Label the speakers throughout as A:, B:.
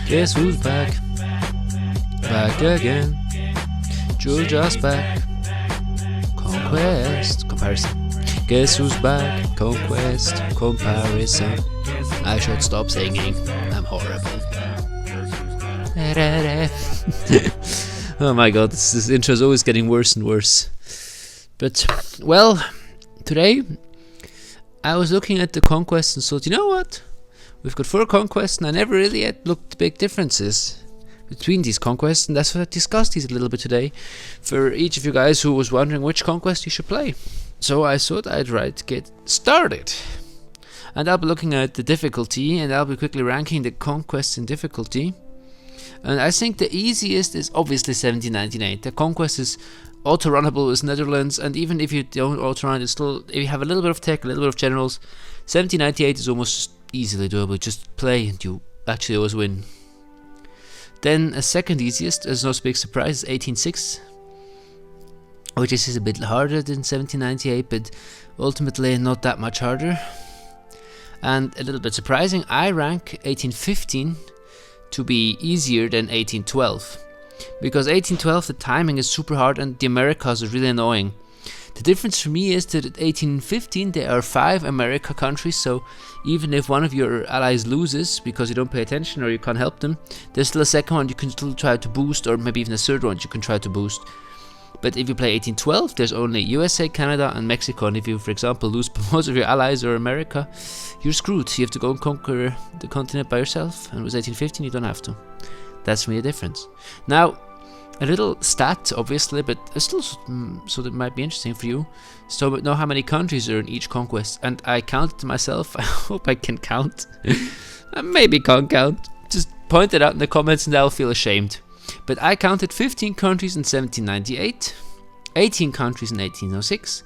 A: Guess who's back? Back again. Juljas back. Conquest. Comparison. Guess who's back? Conquest. Comparison. I should stop singing. I'm horrible. Oh my god, this intro is always getting worse and worse. But, well, today I was looking at the Conquest and thought, you know what? We've got 4 conquests and I never really yet looked at big differences between these conquests, and that's what I discussed these a little bit today for each of you guys who was wondering which conquest you should play. So I thought I'd get started. And I'll be looking at the difficulty, and I'll be quickly ranking the conquests in difficulty. And I think the easiest is obviously 1798. The Conquest is auto-runnable with Netherlands, and even if you don't auto-run, it's still, if you have a little bit of tech, a little bit of generals, 1798 is almost easily doable. Just play and you actually always win. Then a second easiest, as no big surprise, is 1806, which is a bit harder than 1798, but ultimately not that much harder. And a little bit surprising, I rank 1815 to be easier than 1812, because 1812 the timing is super hard and the Americas are really annoying. The difference for me is that at 1815 there are 5 America countries, so even if one of your allies loses because you don't pay attention or you can't help them, there's still a second one you can still try to boost, or maybe even a third one you can try to boost. But if you play 1812, there's only USA, Canada and Mexico, and if you, for example, lose most of your allies or America, you're screwed. You have to go and conquer the continent by yourself, and with 1815 you don't have to. That's really a difference. Now, a little stat, obviously, but still, so that might be interesting for you. So know how many countries are in each conquest, and I counted myself. I hope I can count. I maybe can't count. Just point it out in the comments and I'll feel ashamed. But I counted 15 countries in 1798, 18 countries in 1806,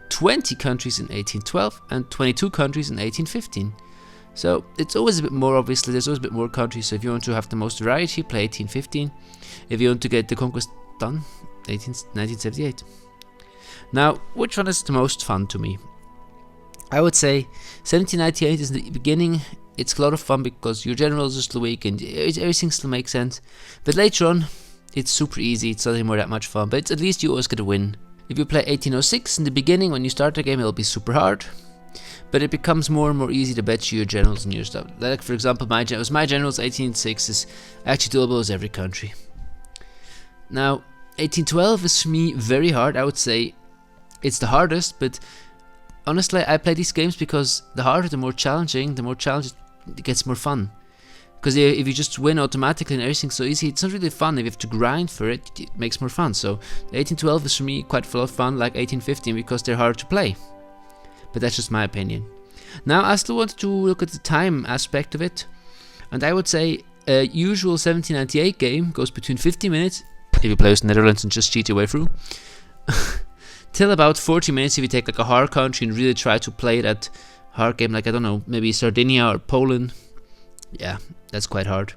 A: 20 countries in 1812, and 22 countries in 1815. So it's always a bit more, obviously, there's always a bit more countries, so if you want to have the most variety, play 1815. If you want to get the conquest done, 1978. Now, which one is the most fun to me? I would say 1798 is the beginning. It's a lot of fun because your generals are still weak and everything still makes sense. But later on, it's super easy, it's not anymore that much fun, but at least you always get a win. If you play 1806 in the beginning, when you start the game, it'll be super hard. But it becomes more and more easy to bet your generals and your stuff. Like, for example, my generals 1806 is actually doable as every country. Now, 1812 is for me very hard. I would say it's the hardest, but honestly, I play these games because the harder, the more challenging, it gets more fun. Because if you just win automatically and everything's so easy, it's not really fun. If you have to grind for it, it makes more fun. So 1812 is for me quite full of fun, like 1815, because they're hard to play. But that's just my opinion. Now, I still wanted to look at the time aspect of it, and I would say a usual 1798 game goes between 50 minutes, if you play with the Netherlands and just cheat your way through, till about 40 minutes if you take like a hard country and really try to play that hard game, like, I don't know, maybe Sardinia or Poland. Yeah, that's quite hard.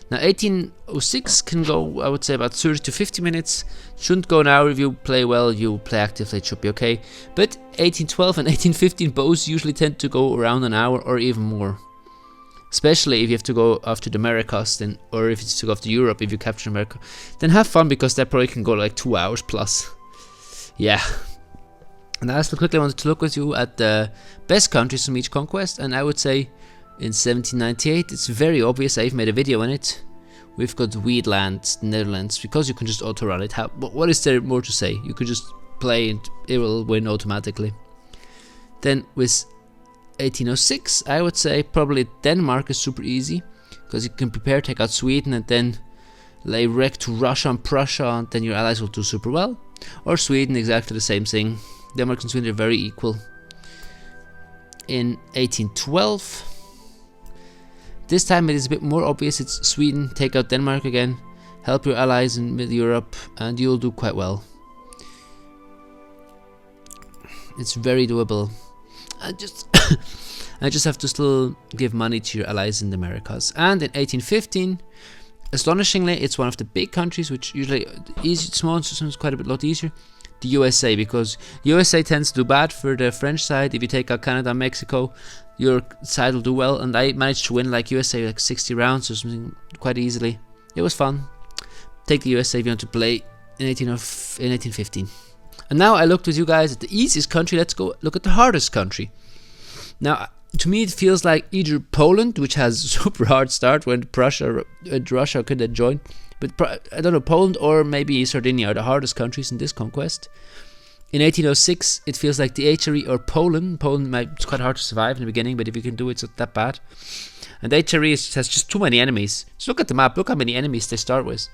A: Now 1806 can go, I would say, about 30 to 50 minutes. Shouldn't go an hour if you play well, you play actively, it should be okay. But 1812 and 1815 both usually tend to go around an hour or even more. Especially if you have to go after the Americas, then, or if it's to go after Europe, if you capture America. Then have fun, because that probably can go like 2 hours plus. Yeah. And I still quickly wanted to look with you at the best countries from each conquest, and I would say in 1798 it's very obvious. I've made a video on it. We've got Weedland, Netherlands, because you can just auto-run it. What is there more to say? You can just play and it will win automatically. Then with 1806, I would say probably Denmark is super easy, because you can prepare, take out Sweden, and then lay wreck to Russia and Prussia, and then your allies will do super well. Or Sweden, exactly the same thing. Denmark and Sweden are very equal. In 1812, this time it is a bit more obvious. It's Sweden, take out Denmark again, help your allies in Middle Europe, and you'll do quite well. It's very doable. I just have to still give money to your allies in the Americas. And in 1815, astonishingly, it's one of the big countries, which usually easy, small, sometimes quite a lot easier. The USA, because USA tends to do bad for the French side. If you take out Canada and Mexico, your side will do well. And I managed to win like USA like 60 rounds or something quite easily. It was fun. Take the USA if you want to play in 1815. And now I looked with you guys at the easiest country. Let's go look at the hardest country. Now, to me, it feels like either Poland, which has a super hard start when Russia could then join. But I don't know, Poland or maybe Sardinia are the hardest countries in this conquest. In 1806, it feels like the HRE or Poland. It's quite hard to survive in the beginning, but if you can do it, it's not that bad. And the HRE has just too many enemies. Just look at the map. Look how many enemies they start with.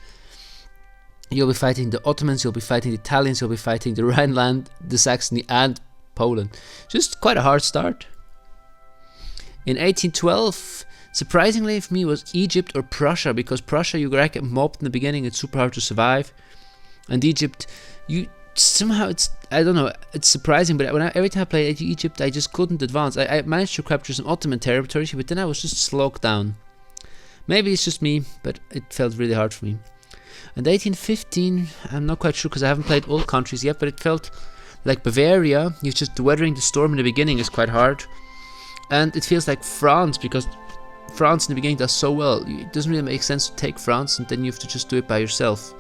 A: You'll be fighting the Ottomans, you'll be fighting the Italians, you'll be fighting the Rhineland, the Saxony, and Poland. Just quite a hard start. In 1812, surprisingly for me, was Egypt or Prussia, because Prussia you get mobbed in the beginning, it's super hard to survive. And Egypt, I don't know, it's surprising, but every time I played Egypt, I just couldn't advance. I managed to capture some Ottoman territory, but then I was just slogged down. Maybe it's just me, but it felt really hard for me. And 1815, I'm not quite sure because I haven't played all countries yet, but it felt like Bavaria. You're just weathering the storm in the beginning is quite hard. And it feels like France, because France in the beginning does so well. It doesn't really make sense to take France and then you have to just do it by yourself.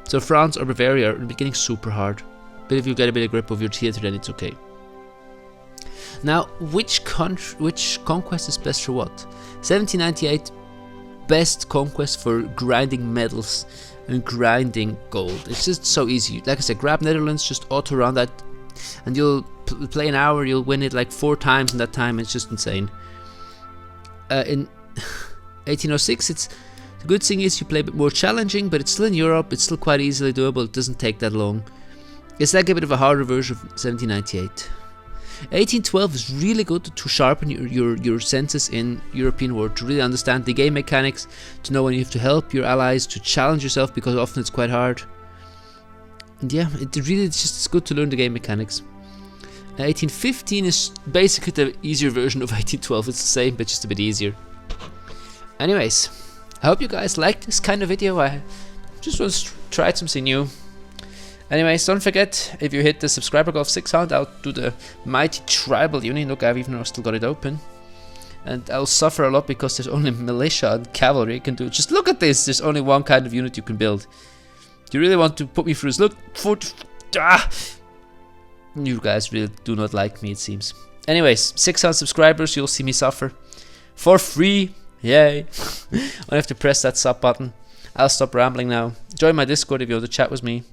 A: So France or Bavaria are in the beginning super hard. But if you get a bit of grip of your theatre, then it's okay. Now, which conquest is best for what? 1798, best conquest for grinding medals and grinding gold. It's just so easy. Like I said, grab Netherlands, just auto run that, and you'll play an hour, you'll win it like 4 times in that time. It's just insane. In 1806, the good thing is you play a bit more challenging, but it's still in Europe, it's still quite easily doable, it doesn't take that long. It's like a bit of a harder version of 1798. 1812 is really good to sharpen your senses in European war, to really understand the game mechanics, to know when you have to help your allies, to challenge yourself, because often it's quite hard. And yeah, it's good to learn the game mechanics. 1815 is basically the easier version of 1812. It's the same, but just a bit easier. Anyways, I hope you guys liked this kind of video. I just want to try something new. Anyways, don't forget, if you hit the subscriber goal of 600, I'll do the mighty tribal unit. Look, I've even still got it open. And I'll suffer a lot because there's only militia and cavalry you can do. Just look at this, there's only one kind of unit you can build. Do you really want to put me through this? Look, you guys really do not like me, it seems. Anyways, 600 subscribers, you'll see me suffer. For free, yay. I have to press that sub button. I'll stop rambling now. Join my Discord if you want to chat with me.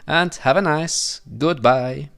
A: And have a nice goodbye.